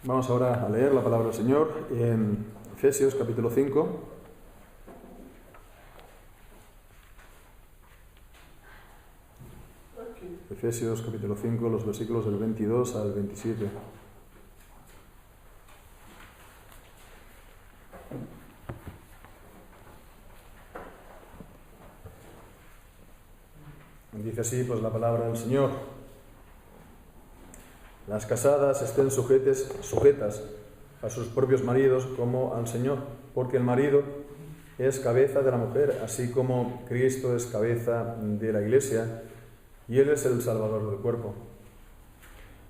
Vamos ahora a leer la palabra del Señor en Efesios capítulo 5. Efesios capítulo 5, los versículos del 22 al 27. Dice así pues la palabra del Señor: las casadas estén sujetas a sus propios maridos como al Señor, porque el marido es cabeza de la mujer, así como Cristo es cabeza de la Iglesia, y Él es el Salvador del cuerpo.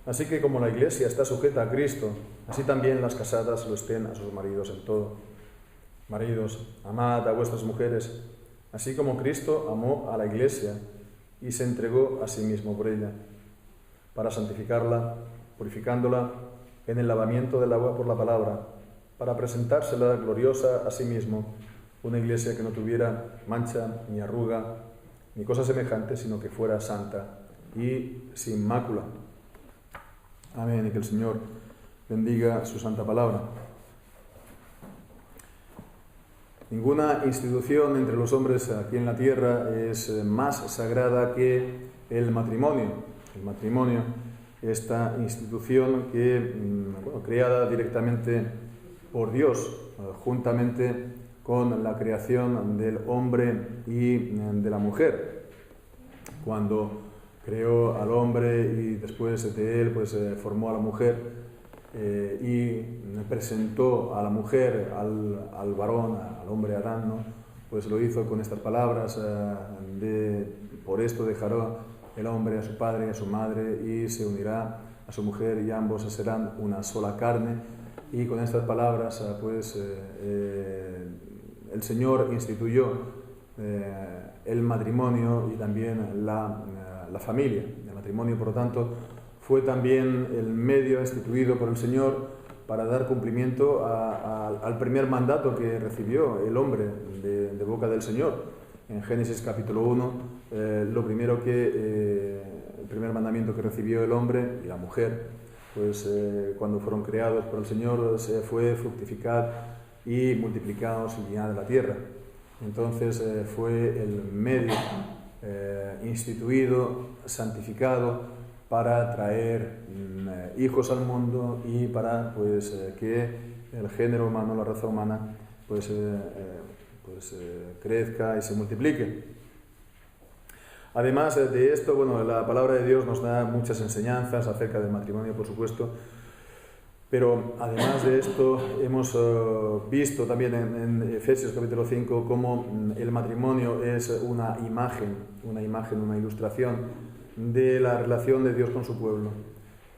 Así que como la Iglesia está sujeta a Cristo, así también las casadas lo estén a sus maridos en todo. Maridos, amad a vuestras mujeres, así como Cristo amó a la Iglesia y se entregó a sí mismo por ella, para santificarla, purificándola en el lavamiento del agua por la palabra, para presentársela gloriosa a sí mismo, una iglesia que no tuviera mancha, ni arruga, ni cosa semejante, sino que fuera santa y sin mácula. Amén, y que el Señor bendiga su santa palabra. Ninguna institución entre los hombres aquí en la tierra es más sagrada que el matrimonio. El matrimonio, esta institución creada directamente por Dios, juntamente con la creación del hombre y de la mujer. Cuando creó al hombre y después de él formó a la mujer y presentó a la mujer al varón, al hombre Adán, ¿no? Pues lo hizo con estas palabras por esto dejará el hombre a su padre y a su madre y se unirá a su mujer y ambos serán una sola carne. Y con estas palabras el Señor instituyó el matrimonio y también la familia. El matrimonio, por lo tanto, fue también el medio instituido por el Señor para dar cumplimiento al primer mandato que recibió el hombre de boca del Señor. En Génesis capítulo 1, el primer mandamiento que recibió el hombre y la mujer, cuando fueron creados por el Señor, fue fructificar y multiplicados y llenad la tierra. Entonces fue el medio instituido, santificado, para traer hijos al mundo y para que el género humano, la raza humana, crezca y se multiplique. Además de esto, la palabra de Dios nos da muchas enseñanzas acerca del matrimonio, por supuesto, pero además de esto hemos visto también en Efesios capítulo 5 cómo el matrimonio es una imagen, una ilustración de la relación de Dios con su pueblo,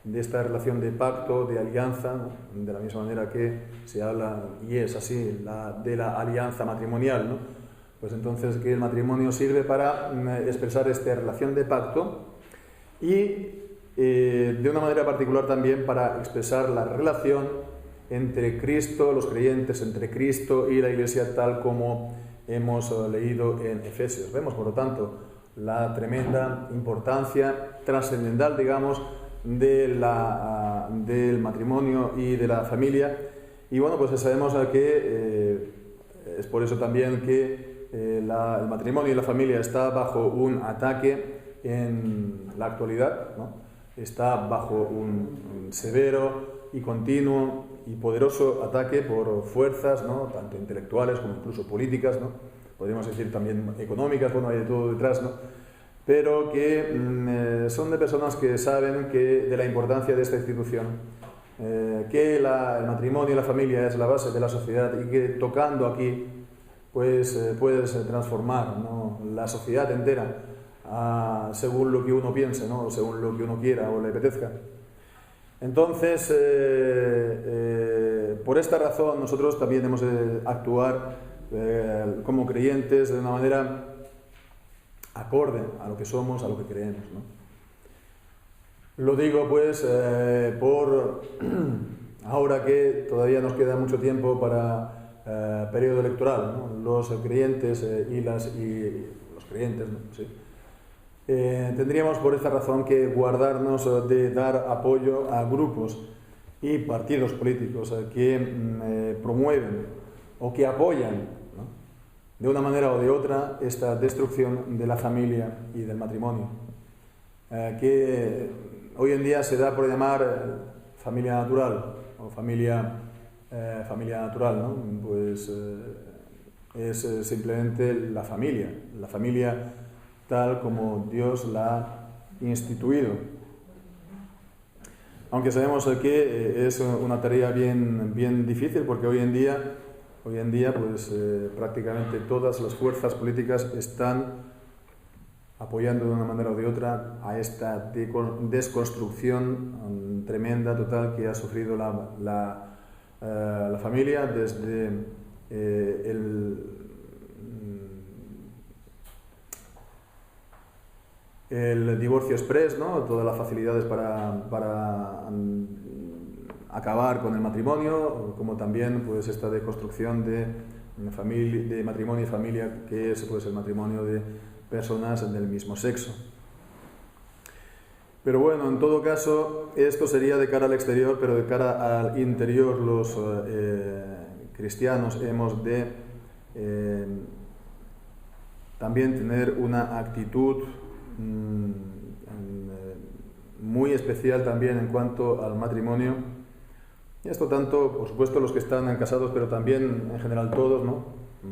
de esta relación de pacto, de alianza, ¿no? De la misma manera que se habla, y es así, de la alianza matrimonial, ¿no? Pues entonces que el matrimonio sirve para expresar esta relación de pacto y de una manera particular también para expresar la relación entre Cristo, los creyentes, entre Cristo y la Iglesia, tal como hemos leído en Efesios. Vemos, por lo tanto, la tremenda importancia trascendental, digamos, del matrimonio y de la familia. Y sabemos que es por eso también que el matrimonio y la familia está bajo un ataque en la actualidad, ¿no? Está bajo un severo y continuo y poderoso ataque por fuerzas, ¿no? Tanto intelectuales como incluso políticas, ¿no? Podríamos decir también económicas, hay de todo detrás, ¿no? Pero que son de personas que saben de la importancia de esta institución, que el matrimonio y la familia es la base de la sociedad y que tocando aquí puedes transformar, ¿no? La sociedad entera según lo que uno piense, ¿no? Según lo que uno quiera o le apetezca. Entonces, por esta razón nosotros también hemos de actuar como creyentes de una manera acorde a lo que somos, a lo que creemos, ¿no? Lo digo por ahora que todavía nos queda mucho tiempo para periodo electoral, ¿no? Los creyentes y los creyentes, ¿no? Sí. Tendríamos por esta razón que guardarnos de dar apoyo a grupos y partidos políticos que promueven o que apoyan, ¿no?, de una manera o de otra esta destrucción de la familia y del matrimonio, que hoy en día se da por llamar familia natural o familia natural, ¿no? Pues es simplemente la familia tal como Dios la ha instituido. Aunque sabemos que es una tarea bien difícil, porque hoy en día pues prácticamente todas las fuerzas políticas están apoyando de una manera o de otra a esta desconstrucción tremenda, total, que ha sufrido la familia desde el divorcio express, ¿no?, todas las facilidades para acabar con el matrimonio, como también pues esta deconstrucción de matrimonio y familia, que es pues el matrimonio de personas del mismo sexo. Pero bueno, en todo caso, esto sería de cara al exterior, pero de cara al interior, los cristianos hemos de también tener una actitud muy especial también en cuanto al matrimonio. Y esto tanto, por supuesto, los que están casados, pero también en general todos, ¿no?,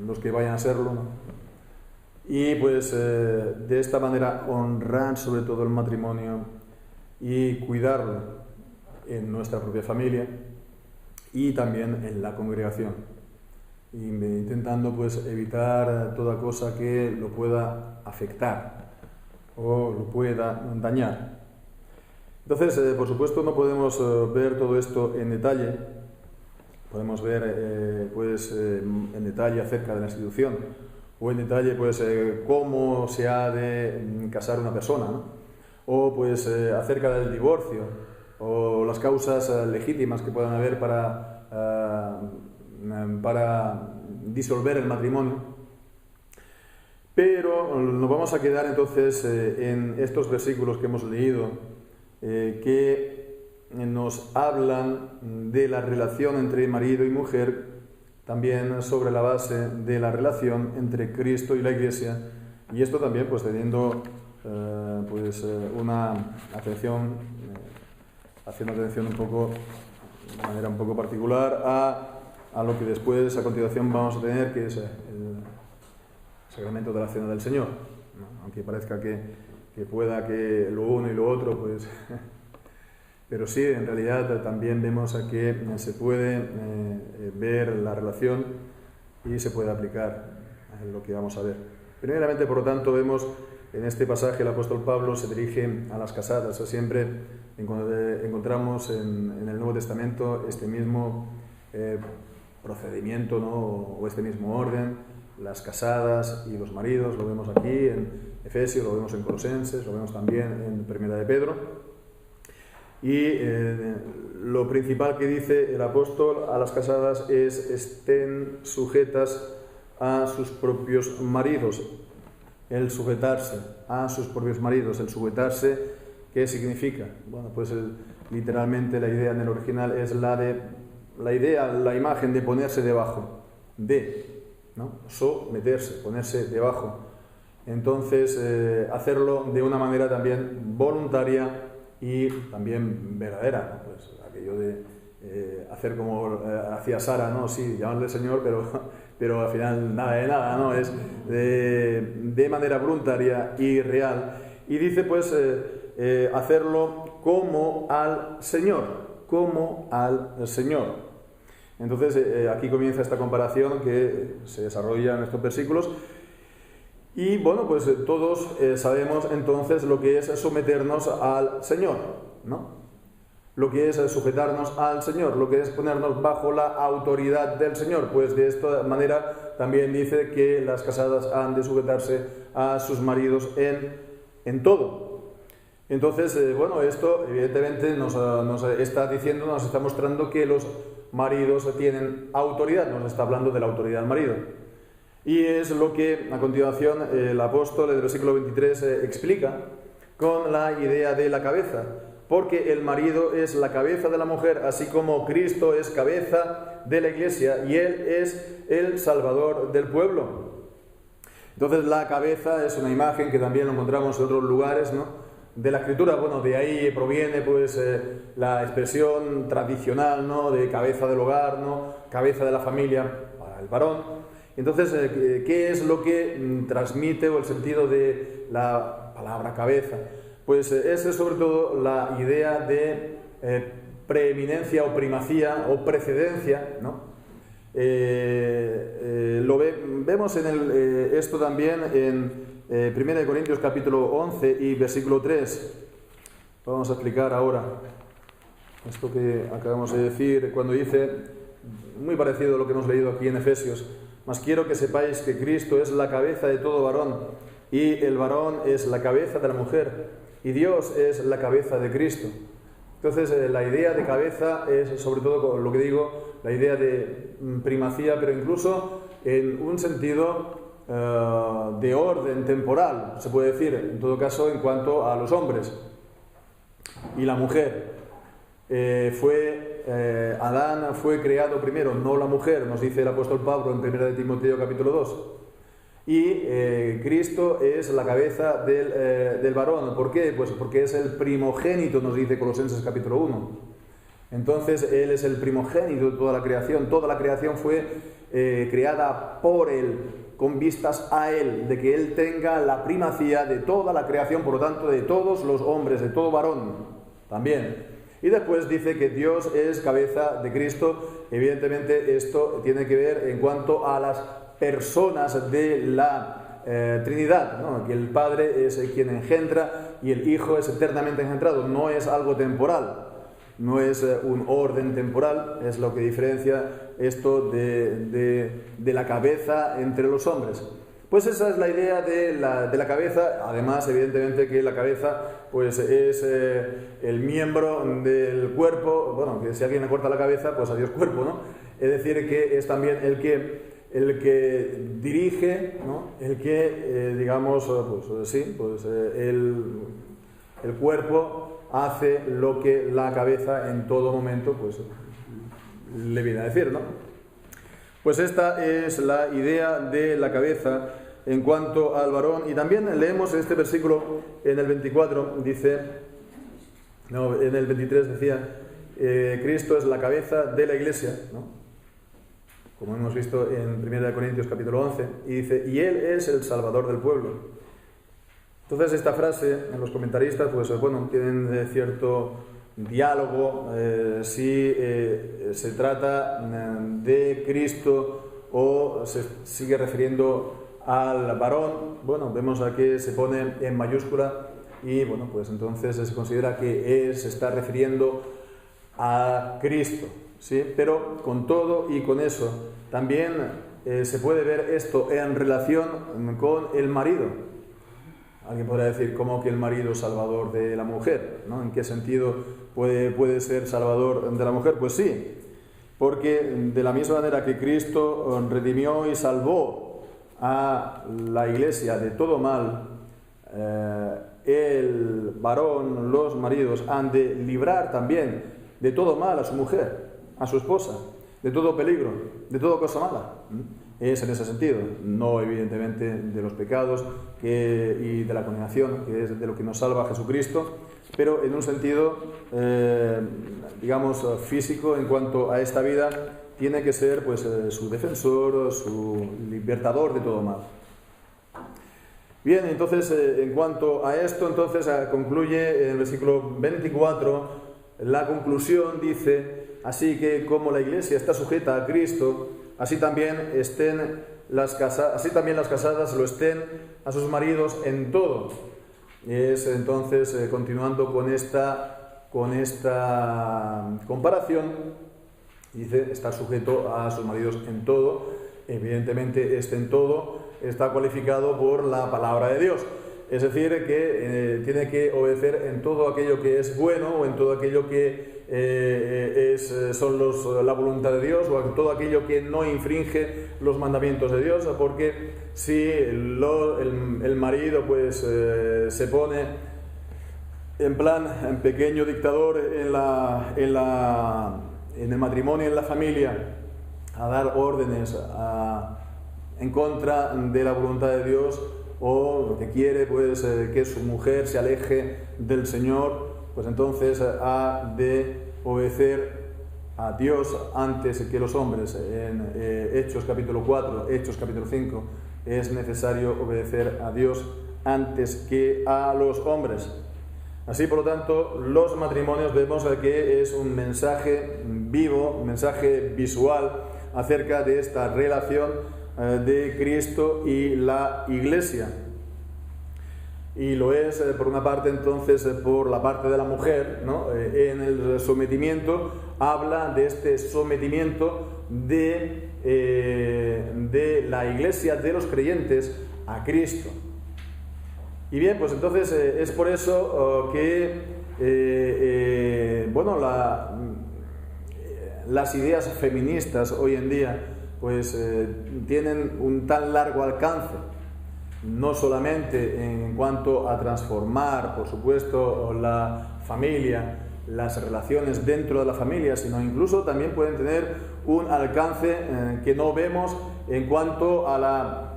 los que vayan a serlo, ¿no? Y pues de esta manera honrar sobre todo el matrimonio y cuidarlo en nuestra propia familia y también en la congregación, y intentando pues evitar toda cosa que lo pueda afectar o lo pueda dañar. Entonces, por supuesto, no podemos ver todo esto en detalle. Podemos ver en detalle acerca de la institución, o en detalle pues cómo se ha de casar una persona, ¿no?, o pues acerca del divorcio, o las causas legítimas que puedan haber para disolver el matrimonio. Pero nos vamos a quedar entonces en estos versículos que hemos leído, que nos hablan de la relación entre marido y mujer, también sobre la base de la relación entre Cristo y la Iglesia, y esto también pues teniendo una atención, haciendo atención un poco, de manera un poco particular, a lo que después, a continuación, vamos a tener, que es el sacramento de la Cena del Señor, ¿no? Aunque parezca que pueda que lo uno y lo otro, pues pero sí, en realidad también vemos que se puede ver la relación y se puede aplicar en lo que vamos a ver. Primeramente, por lo tanto, vemos en este pasaje el apóstol Pablo se dirige a las casadas. Siempre encontramos en el Nuevo Testamento este mismo procedimiento, ¿no?, o este mismo orden, las casadas y los maridos. Lo vemos aquí en Efesios, lo vemos en Colosenses, lo vemos también en Primera de Pedro. Y lo principal que dice el apóstol a las casadas es: estén sujetas a sus propios maridos. El sujetarse a sus propios maridos. El sujetarse, ¿qué significa? Bueno, pues literalmente la idea en el original es la imagen de ponerse debajo de, ¿no? Someterse, ponerse debajo. Entonces, hacerlo de una manera también voluntaria y también verdadera, ¿no? Pues aquello de hacer como hacía Sara, ¿no? Sí, llamarle Señor, pero al final nada de nada, ¿no? Es de manera voluntaria y real. Y dice, pues, hacerlo como al Señor, como al Señor. Entonces, aquí comienza esta comparación que se desarrolla en estos versículos. Y bueno, pues todos sabemos entonces lo que es someternos al Señor, ¿no? Lo que es sujetarnos al Señor, lo que es ponernos bajo la autoridad del Señor. Pues de esta manera también dice que las casadas han de sujetarse a sus maridos en todo. Entonces, bueno, esto evidentemente nos está diciendo, nos está mostrando que los maridos tienen autoridad, nos está hablando de la autoridad del marido. Y es lo que a continuación el apóstol, en el versículo 23, explica con la idea de la cabeza. porque el marido es la cabeza de la mujer, así como Cristo es cabeza de la Iglesia y Él es el Salvador del pueblo. Entonces la cabeza es una imagen que también lo encontramos en otros lugares, ¿no?, de la Escritura. Bueno, de ahí proviene pues la expresión tradicional, ¿no?, de cabeza del hogar, ¿no?, cabeza de la familia para el varón. Entonces, ¿qué es lo que transmite o el sentido de la palabra cabeza? Pues es sobre todo la idea de preeminencia o primacía o precedencia, ¿no? Vemos esto también en 1 Corintios capítulo 11 y versículo 3. Vamos a explicar ahora esto que acabamos de decir, cuando dice, muy parecido a lo que hemos leído aquí en Efesios: mas quiero que sepáis que Cristo es la cabeza de todo varón, y el varón es la cabeza de la mujer, y Dios es la cabeza de Cristo. Entonces, la idea de cabeza es, sobre todo, lo que digo, la idea de primacía, pero incluso en un sentido de orden temporal, se puede decir, en todo caso, en cuanto a los hombres y la mujer. Adán fue creado primero, no la mujer, nos dice el apóstol Pablo en 1 de Timoteo capítulo 2. Y Cristo es la cabeza del varón. ¿Por qué? Pues porque es el primogénito, nos dice Colosenses capítulo 1. Entonces Él es el primogénito de toda la creación. Toda la creación fue creada por Él, con vistas a Él, de que Él tenga la primacía de toda la creación, por lo tanto de todos los hombres, de todo varón también. Y después dice que Dios es cabeza de Cristo. Evidentemente esto tiene que ver en cuanto a las personas de la Trinidad, ¿no? Que el Padre es quien engendra y el Hijo es eternamente engendrado. No es algo temporal, no es un orden temporal, es lo que diferencia esto de la cabeza entre los hombres. Pues esa es la idea de la cabeza. Además, evidentemente, que la cabeza pues es el miembro del cuerpo. Bueno, que si alguien le corta la cabeza, pues adiós cuerpo, ¿no? Es decir, que es también el que dirige, ¿no? El que, digamos, el cuerpo hace lo que la cabeza en todo momento pues le viene a decir, ¿no? Pues esta es la idea de la cabeza en cuanto al varón. Y también leemos este versículo en el 24, en el 23 decía, Cristo es la cabeza de la Iglesia, ¿no?, como hemos visto en 1 Corintios capítulo 11, y dice, y Él es el Salvador del pueblo. Entonces esta frase, en los comentaristas, pues bueno, tienen cierto diálogo, si se trata de Cristo o se sigue refiriendo al varón. Bueno, vemos aquí se pone en mayúscula y bueno, pues entonces se considera que se está refiriendo a Cristo, ¿sí? Pero con todo y con eso, también se puede ver esto en relación con el marido. Alguien podrá decir, ¿cómo que el marido es salvador de la mujer? ¿No? ¿En qué sentido puede ser salvador de la mujer? Pues sí, porque de la misma manera que Cristo redimió y salvó a la Iglesia de todo mal, el varón, los maridos, han de librar también de todo mal a su mujer, a su esposa, de todo peligro, de toda cosa mala. Es en ese sentido, no evidentemente de los pecados y de la condenación, que es de lo que nos salva Jesucristo, pero en un sentido, digamos, físico, en cuanto a esta vida, tiene que ser pues su defensor, su libertador de todo mal. Bien, entonces, en cuanto a esto, entonces concluye en el versículo 24, la conclusión dice, así que como la Iglesia está sujeta a Cristo, así también las casadas lo estén a sus maridos en todo. Y es entonces, continuando con esta comparación, dice, está sujeto a sus maridos en todo. Evidentemente, en todo está cualificado por la palabra de Dios. Es decir, que tiene que obedecer en todo aquello que es bueno o en todo aquello que la voluntad de Dios o en todo aquello que no infringe los mandamientos de Dios, porque si el marido pues se pone en plan en pequeño dictador en el matrimonio, en la familia, a dar órdenes en contra de la voluntad de Dios, o lo que quiere pues que su mujer se aleje del Señor, pues entonces ha de obedecer a Dios antes que los hombres. En Hechos capítulo 4, Hechos capítulo 5, es necesario obedecer a Dios antes que a los hombres. Así, por lo tanto, los matrimonios vemos que es un mensaje vivo, un mensaje visual acerca de esta relación de Cristo y la Iglesia. Y lo es, por una parte, entonces, por la parte de la mujer, ¿no? En el sometimiento, habla de este sometimiento de la Iglesia, de los creyentes, a Cristo. Y bien, pues entonces es por eso que las ideas feministas hoy en día pues tienen un tan largo alcance, no solamente en cuanto a transformar, por supuesto, la familia, las relaciones dentro de la familia, sino incluso también pueden tener un alcance que no vemos en cuanto a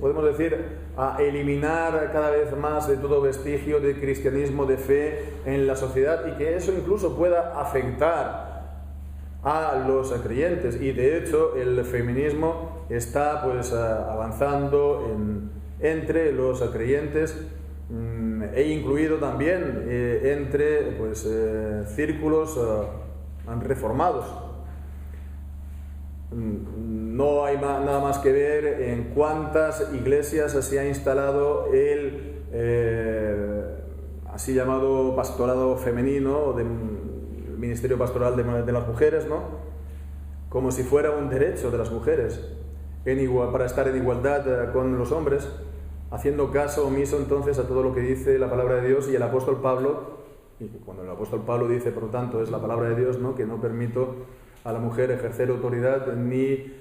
podemos decir, a eliminar cada vez más de todo vestigio de cristianismo, de fe en la sociedad, y que eso incluso pueda afectar a los creyentes. Y de hecho el feminismo está pues avanzando entre los creyentes, e incluido también entre pues círculos reformados. No hay nada más que ver en cuántas iglesias se ha instalado el así llamado pastorado femenino, o del ministerio pastoral de las mujeres, ¿no? Como si fuera un derecho de las mujeres para estar en igualdad con los hombres, haciendo caso omiso entonces a todo lo que dice la palabra de Dios y el apóstol Pablo. Y cuando el apóstol Pablo dice, por lo tanto, es la palabra de Dios, ¿no?, que no permito a la mujer ejercer autoridad ni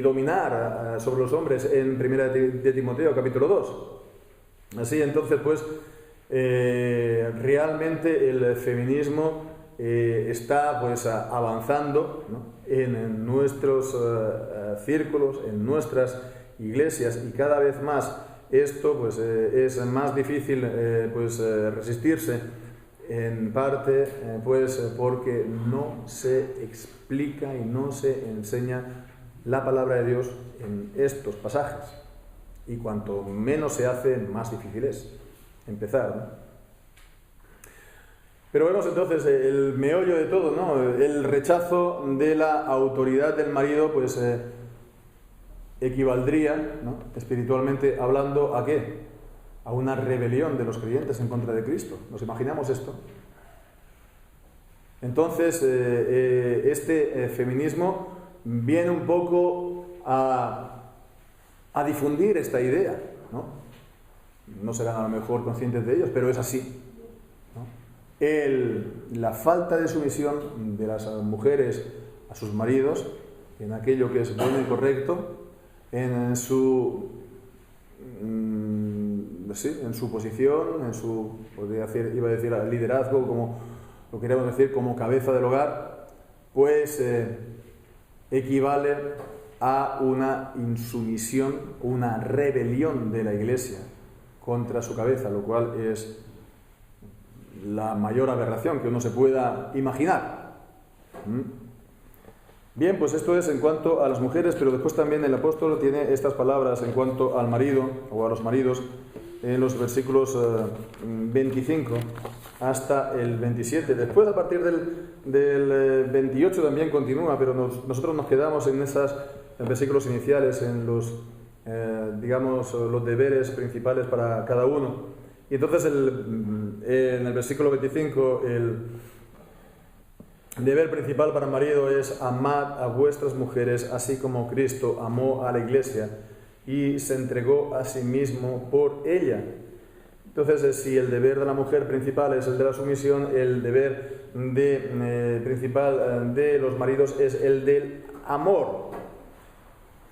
dominar sobre los hombres, en 1 de Timoteo capítulo 2. Así entonces pues realmente el feminismo está pues avanzando, ¿no?, en nuestros círculos, en nuestras iglesias, y cada vez más esto pues es más difícil resistirse, en parte pues porque no se explica y no se enseña la palabra de Dios en estos pasajes, y cuanto menos se hace, más difícil es empezar, ¿no? Pero vemos entonces el meollo de todo, ¿no? El rechazo de la autoridad del marido pues equivaldría, ¿no?, espiritualmente hablando, ¿a qué? A una rebelión de los creyentes en contra de Cristo. ¿Nos imaginamos esto? Entonces, este feminismo viene un poco a difundir esta idea, ¿no? No serán a lo mejor conscientes de ellos, pero es así, ¿no? La falta de sumisión de las mujeres a sus maridos en aquello que es bueno y correcto, en su posición, en su, iba a decir liderazgo, como lo queríamos decir, como cabeza del hogar, pues equivale a una insumisión, una rebelión de la Iglesia contra su cabeza, lo cual es la mayor aberración que uno se pueda imaginar. Bien, pues esto es en cuanto a las mujeres, pero después también el apóstol tiene estas palabras en cuanto al marido, o a los maridos, en los versículos 25 hasta el 27. Después, a partir del 28 también continúa, pero nosotros nos quedamos en esos versículos iniciales, en los deberes principales para cada uno. Y entonces en el versículo 25 el deber principal para el marido es: amad a vuestras mujeres así como Cristo amó a la Iglesia y se entregó a sí mismo por ella. Entonces, si el deber de la mujer principal es el de la sumisión, el deber principal de los maridos es el del amor.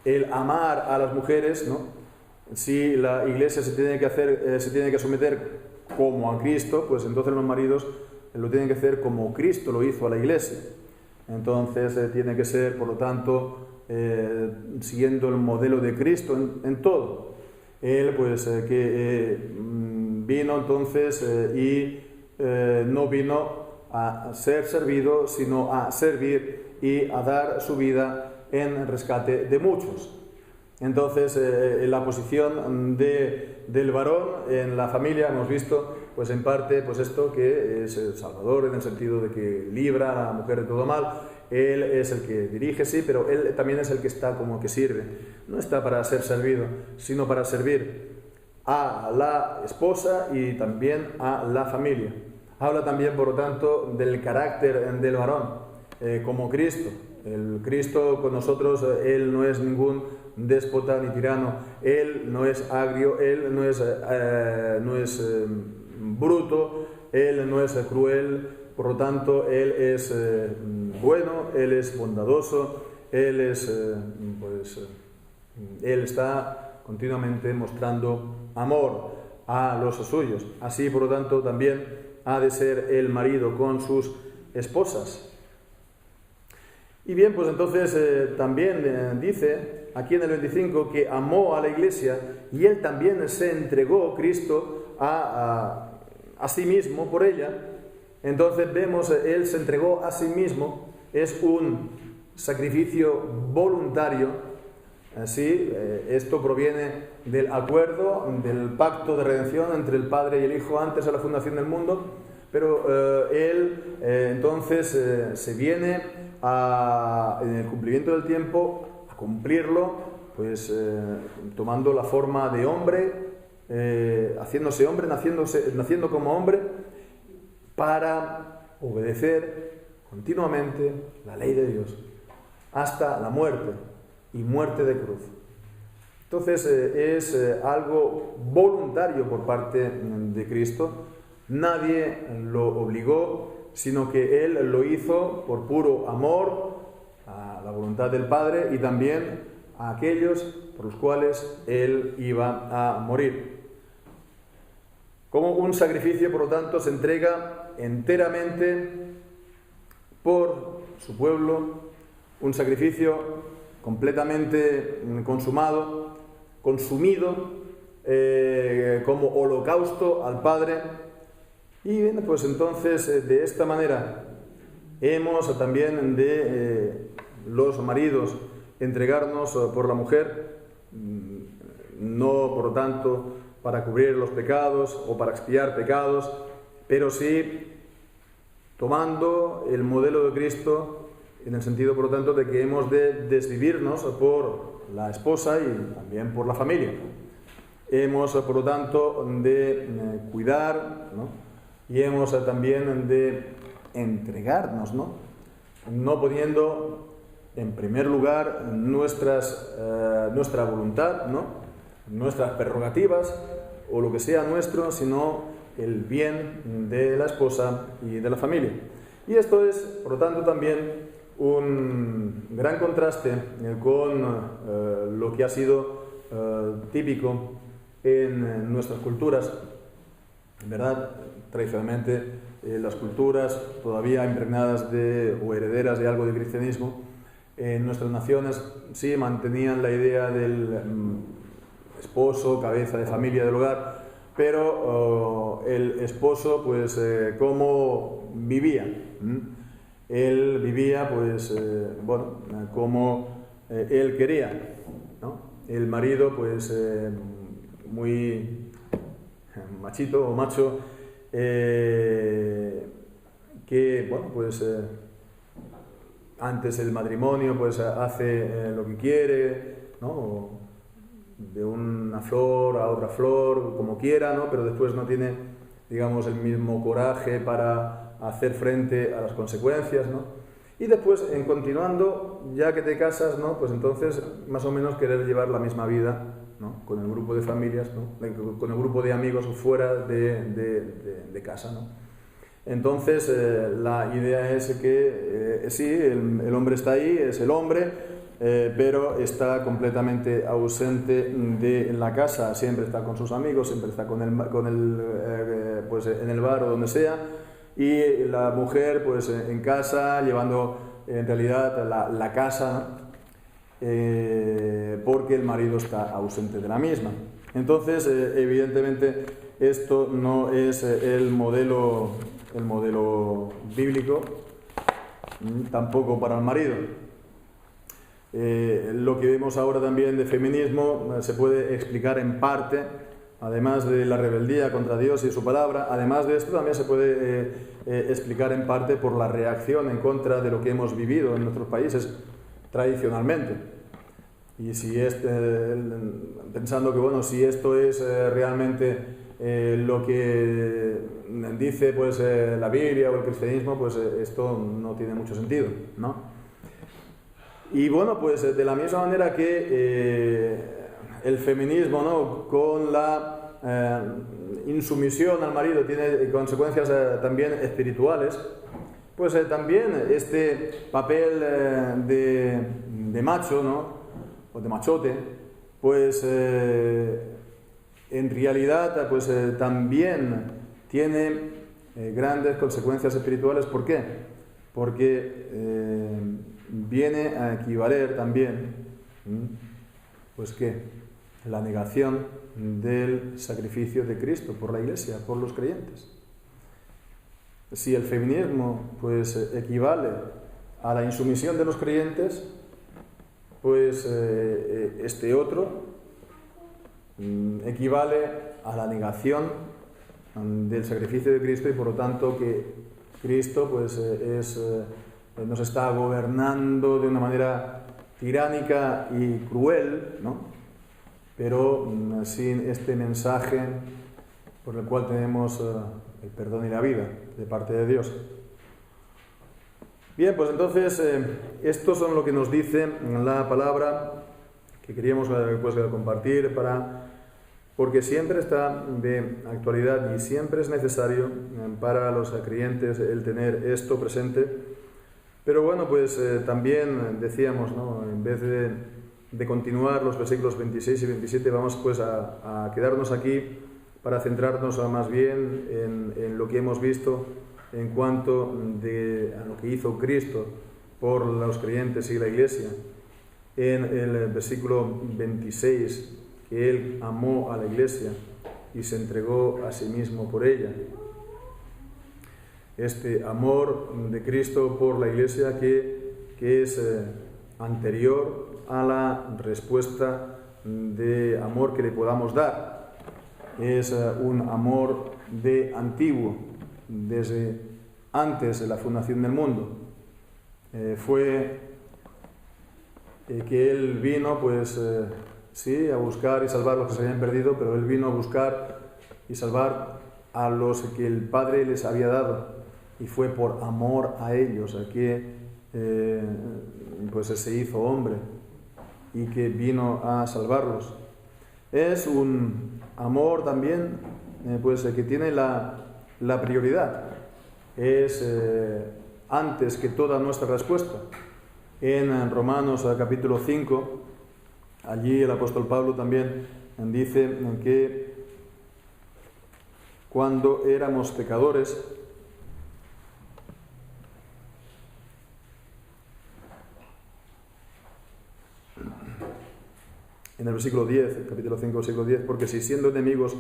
El amar a las mujeres, ¿no? Si la Iglesia se tiene que someter como a Cristo, pues entonces los maridos lo tienen que hacer como Cristo lo hizo a la Iglesia. Entonces tiene que ser, por lo tanto, siguiendo el modelo de Cristo en todo. Él, pues, vino entonces y no vino a ser servido, sino a servir y a dar su vida en rescate de muchos. Entonces, la posición del varón en la familia, hemos visto, pues en parte, pues esto que es el Salvador, en el sentido de que libra a la mujer de todo mal. Él es el que dirige, sí, pero él también es el que está como que sirve. No está para ser servido, sino para servir a la esposa y también a la familia. Habla también, por lo tanto, del carácter del varón, como Cristo. El Cristo con nosotros, Él no es ningún déspota ni tirano, Él no es agrio, Él no es bruto, Él no es cruel, por lo tanto, Él es bueno, Él es bondadoso, Él Él está continuamente mostrando amor a los suyos. Así, por lo tanto, también ha de ser el marido con sus esposas. Y bien, pues entonces también dice aquí en el 25 que amó a la Iglesia y Él también se entregó, Cristo, a sí mismo por ella. Entonces vemos, Él se entregó a sí mismo, es un sacrificio voluntario. Así, esto proviene del acuerdo, del pacto de redención entre el Padre y el Hijo antes de la fundación del mundo, pero Él entonces se viene en el cumplimiento del tiempo a cumplirlo, pues tomando la forma de hombre, haciéndose hombre, naciendo como hombre, para obedecer continuamente la ley de Dios hasta la muerte y muerte de cruz. Entonces es algo voluntario por parte de Cristo. Nadie lo obligó, sino que Él lo hizo por puro amor a la voluntad del Padre y también a aquellos por los cuales Él iba a morir. Como un sacrificio, por lo tanto, se entrega enteramente por su pueblo, un sacrificio completamente consumado, consumido como holocausto al Padre. Y bien, pues entonces de esta manera hemos también de los maridos entregarnos por la mujer, no por lo tanto para cubrir los pecados o para expiar pecados, pero sí tomando el modelo de Cristo en el sentido, por lo tanto, de que hemos de desvivirnos por la esposa y también por la familia. Hemos, por lo tanto, de cuidar, ¿no? Y hemos también de entregarnos, ¿no? No poniendo en primer lugar nuestra voluntad, ¿no? Nuestras prerrogativas o lo que sea nuestro, sino el bien de la esposa y de la familia. Y esto es, por lo tanto, también un gran contraste con lo que ha sido típico en nuestras culturas, ¿verdad? Tradicionalmente las culturas todavía impregnadas o herederas de algo de cristianismo, en nuestras naciones sí mantenían la idea del esposo, cabeza de familia del hogar, pero el esposo, pues, ¿cómo vivía? Él vivía, pues, como él quería, ¿no? El marido, pues, muy machito o macho, que, bueno, pues, antes el matrimonio, pues, hace lo que quiere, ¿no? De una flor a otra flor, como quiera, ¿no? Pero después no tiene, digamos, el mismo coraje para hacer frente a las consecuencias, ¿no? Y después, en continuando, ya que te casas, ¿no? Pues entonces, más o menos querer llevar la misma vida, ¿no? Con el grupo de familias, ¿no? Con el grupo de amigos fuera de casa, ¿no? Entonces, la idea es que sí, el hombre está ahí, es el hombre, pero está completamente ausente de la casa, siempre está con sus amigos, siempre está pues en el bar o donde sea, y la mujer pues en casa, llevando en realidad la casa, porque el marido está ausente de la misma. Entonces, evidentemente, esto no es el modelo bíblico, tampoco para el marido. Lo que vemos ahora también de feminismo se puede explicar en parte, además de la rebeldía contra Dios y su palabra, además de esto también se puede explicar en parte por la reacción en contra de lo que hemos vivido en nuestros países tradicionalmente. Y si pensando que bueno, si esto es realmente lo que dice pues la Biblia o el cristianismo, pues esto no tiene mucho sentido, ¿no? Y bueno, pues de la misma manera que el feminismo, ¿no?, con la insumisión al marido tiene consecuencias también espirituales, pues también este papel de macho, ¿no?, o de machote, pues en realidad pues también tiene grandes consecuencias espirituales. ¿Por qué? Porque viene a equivaler también, pues ¿qué? La negación del sacrificio de Cristo por la Iglesia, por los creyentes. Si el feminismo pues equivale a la insumisión de los creyentes, pues este otro equivale a la negación del sacrificio de Cristo, y por lo tanto que Cristo pues nos está gobernando de una manera tiránica y cruel, ¿no?, pero sin este mensaje por el cual tenemos el perdón y la vida de parte de Dios. Bien, pues entonces estos son lo que nos dice la palabra que queríamos pues compartir, porque siempre está de actualidad y siempre es necesario para los creyentes el tener esto presente. Pero bueno, pues también decíamos, ¿no?, en vez de continuar los versículos 26 y 27, vamos pues a quedarnos aquí para centrarnos más bien en lo que hemos visto en cuanto a lo que hizo Cristo por los creyentes y la Iglesia. En el versículo 26, que Él amó a la Iglesia y se entregó a sí mismo por ella. Este amor de Cristo por la Iglesia que es anterior a la respuesta de amor que le podamos dar. Es un amor de antiguo, desde antes de la fundación del mundo. Fue que Él vino, pues sí, a buscar y salvar a los que se habían perdido, pero Él vino a buscar y salvar a los que el Padre les había dado. Y fue por amor a ellos que pues se hizo hombre y que vino a salvarlos. Es un amor también pues que tiene la prioridad. Es antes que toda nuestra respuesta. En Romanos capítulo 5, allí el apóstol Pablo también dice que cuando éramos pecadores, en el versículo 10, capítulo 5, versículo 10, porque si siendo enemigos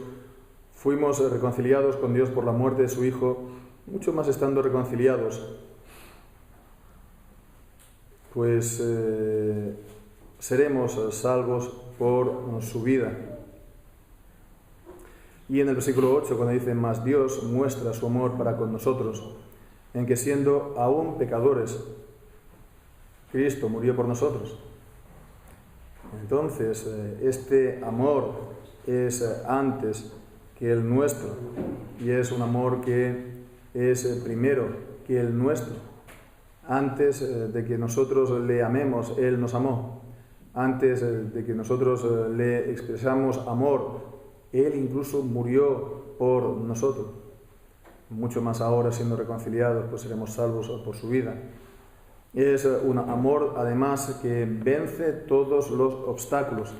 fuimos reconciliados con Dios por la muerte de su Hijo, mucho más estando reconciliados, pues seremos salvos por su vida. Y en el versículo 8, cuando dice, mas Dios muestra su amor para con nosotros, en que siendo aún pecadores, Cristo murió por nosotros. Entonces, este amor es antes que el nuestro, y es un amor que es primero que el nuestro. Antes de que nosotros le amemos, Él nos amó. Antes de que nosotros le expresamos amor, Él incluso murió por nosotros. Mucho más ahora, siendo reconciliados, pues seremos salvos por su vida. Es un amor, además, que vence todos los obstáculos,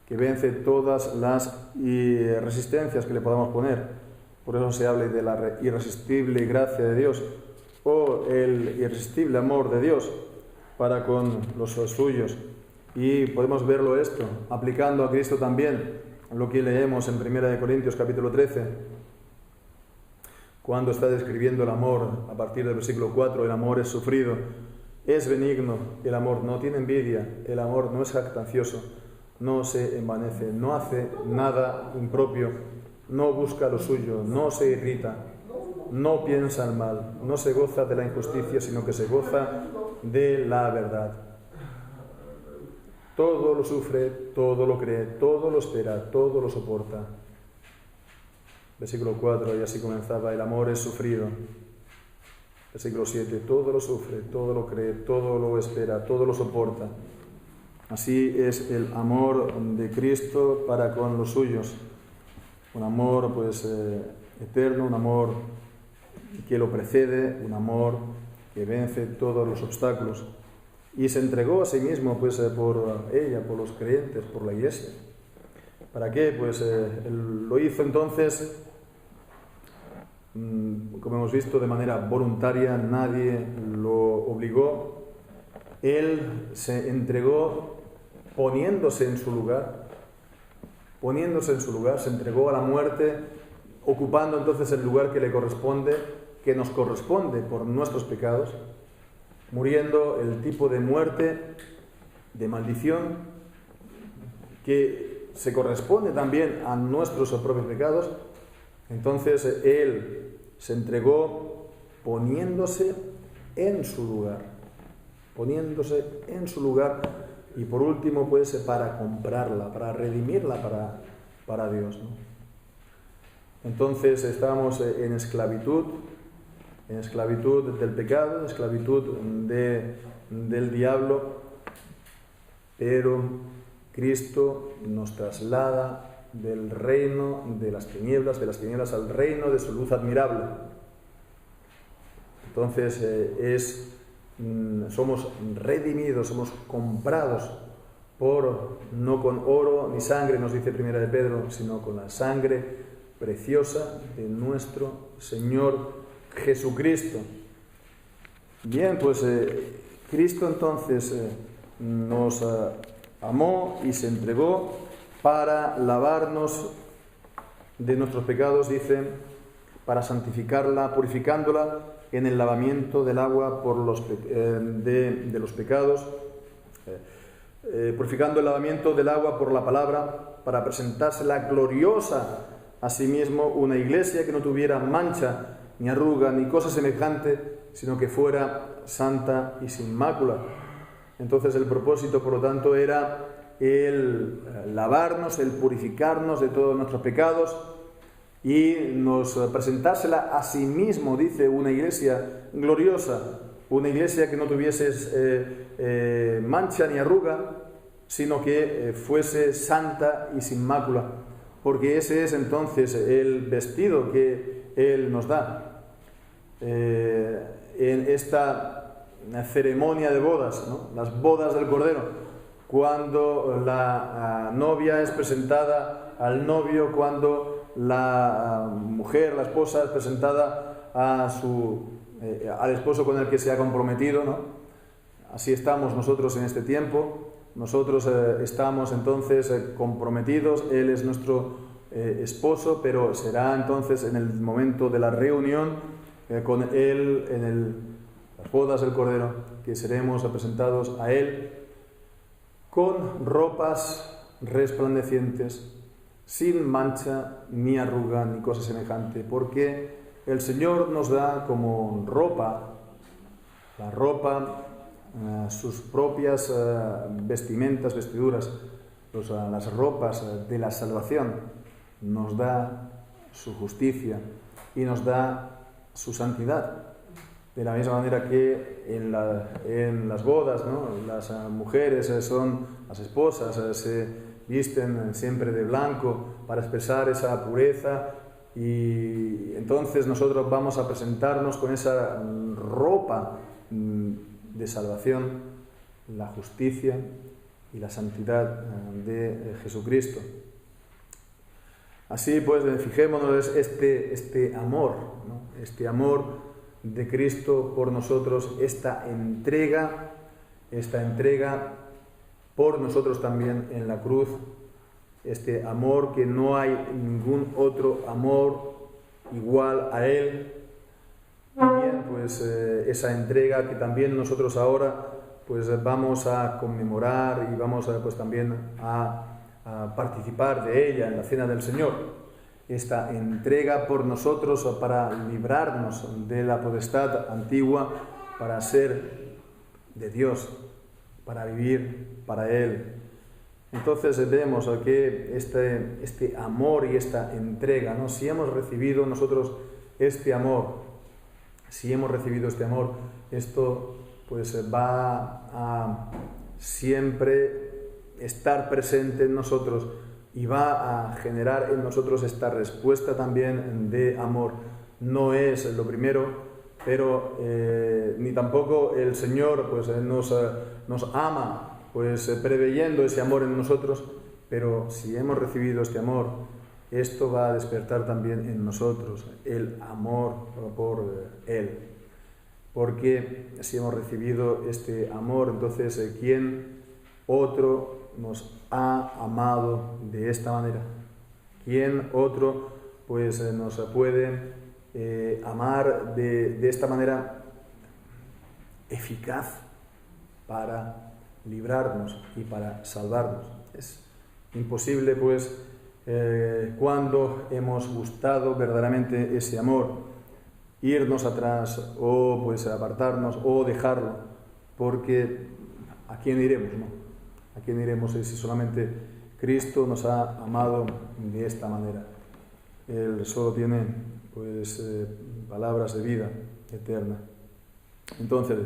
que vence todas las resistencias que le podamos poner. Por eso se habla de la irresistible gracia de Dios o el irresistible amor de Dios para con los suyos. Y podemos verlo esto, aplicando a Cristo también, lo que leemos en 1 Corintios capítulo 13, cuando está describiendo el amor, a partir del versículo 4, el amor es sufrido, es benigno, el amor no tiene envidia, el amor no es jactancioso, no se envanece, no hace nada impropio, no busca lo suyo, no se irrita, no piensa el mal, no se goza de la injusticia, sino que se goza de la verdad. Todo lo sufre, todo lo cree, todo lo espera, todo lo soporta. Versículo 4, y así comenzaba, el amor es sufrido. Versículo 7, todo lo sufre, todo lo cree, todo lo espera, todo lo soporta. Así es el amor de Cristo para con los suyos. Un amor eterno, un amor que lo precede, un amor que vence todos los obstáculos. Y se entregó a sí mismo por ella, por los creyentes, por la iglesia. ¿Para qué? Él lo hizo entonces, como hemos visto, de manera voluntaria, nadie lo obligó. Él se entregó poniéndose en su lugar, se entregó a la muerte, ocupando entonces el lugar que le corresponde, que nos corresponde por nuestros pecados, muriendo el tipo de muerte, de maldición, que se corresponde también a nuestros propios pecados. Entonces Él se entregó poniéndose en su lugar, y por último para comprarla, para redimirla para Dios, ¿no? Entonces estamos en esclavitud del pecado, en esclavitud del diablo, pero Cristo nos traslada del reino de las tinieblas al reino de su luz admirable. Entonces somos redimidos, somos comprados no con oro ni sangre, nos dice Primera de Pedro, sino con la sangre preciosa de nuestro Señor Jesucristo. Bien, Cristo entonces nos amó y se entregó para lavarnos de nuestros pecados, dice, para santificarla, purificándola en el lavamiento del agua de los pecados, purificando el lavamiento del agua por la palabra, para presentársela gloriosa a sí mismo, una iglesia que no tuviera mancha, ni arruga, ni cosa semejante, sino que fuera santa y sin mácula. Entonces el propósito, por lo tanto, era el lavarnos, el purificarnos de todos nuestros pecados y nos presentársela a sí mismo, dice, una iglesia gloriosa, una iglesia que no tuviese mancha ni arruga, sino que fuese santa y sin mácula, porque ese es entonces el vestido que Él nos da. En esta ceremonia de bodas, ¿no? Las bodas del Cordero, cuando la novia es presentada al novio, cuando la mujer, la esposa, es presentada al esposo con el que se ha comprometido, ¿no? Así estamos nosotros en este tiempo. Nosotros estamos entonces comprometidos, Él es nuestro esposo, pero será entonces en el momento de la reunión con Él en las bodas del Cordero, que seremos presentados a Él con ropas resplandecientes, sin mancha, ni arruga, ni cosa semejante, porque el Señor nos da como ropa, la ropa, sus propias vestimentas, vestiduras, las ropas de la salvación, nos da su justicia y nos da su santidad. De la misma manera que en las bodas, ¿no? Las mujeres las esposas, se visten siempre de blanco para expresar esa pureza, y entonces nosotros vamos a presentarnos con esa ropa de salvación, la justicia y la santidad de Jesucristo. Así pues, fijémonos este amor, ¿no? Este amor de Cristo por nosotros, esta entrega por nosotros también en la cruz, este amor que no hay ningún otro amor igual a Él. Y bien, pues esa entrega que también nosotros ahora pues vamos a conmemorar y vamos pues también a participar de ella en la Cena del Señor. Esta entrega por nosotros para librarnos de la potestad antigua, para ser de Dios, para vivir para Él. Entonces vemos que este amor y esta entrega, ¿no? Si hemos recibido nosotros este amor, esto pues va a siempre estar presente en nosotros y va a generar en nosotros esta respuesta también de amor. No es lo primero, pero ni tampoco el Señor pues nos ama pues preveyendo ese amor en nosotros, pero si hemos recibido este amor, esto va a despertar también en nosotros el amor por Él. Porque si hemos recibido este amor, entonces ¿quién otro nos ha amado de esta manera? ¿Quién otro pues nos puede amar de esta manera eficaz para librarnos y para salvarnos? Es imposible pues cuando hemos gustado verdaderamente ese amor, irnos atrás o pues apartarnos o dejarlo, porque ¿a quién iremos, no? ¿A quién iremos si solamente Cristo nos ha amado de esta manera? Él solo tiene pues palabras de vida eterna. Entonces,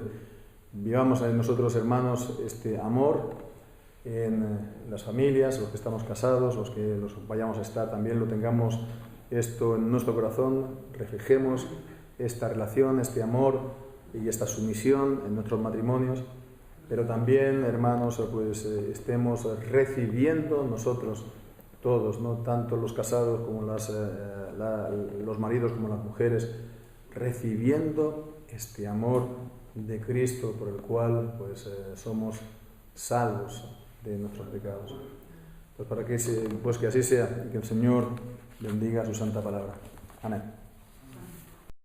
vivamos en nosotros, hermanos, este amor en las familias, los que estamos casados, los que los vayamos a estar, también lo tengamos esto en nuestro corazón, reflejemos esta relación, este amor y esta sumisión en nuestros matrimonios, pero también, hermanos, pues estemos recibiendo nosotros todos, ¿no? Tanto los casados como los maridos como las mujeres, recibiendo este amor de Cristo por el cual pues somos salvos de nuestros pecados. Pues para que así sea y que el Señor bendiga su santa palabra. Amén.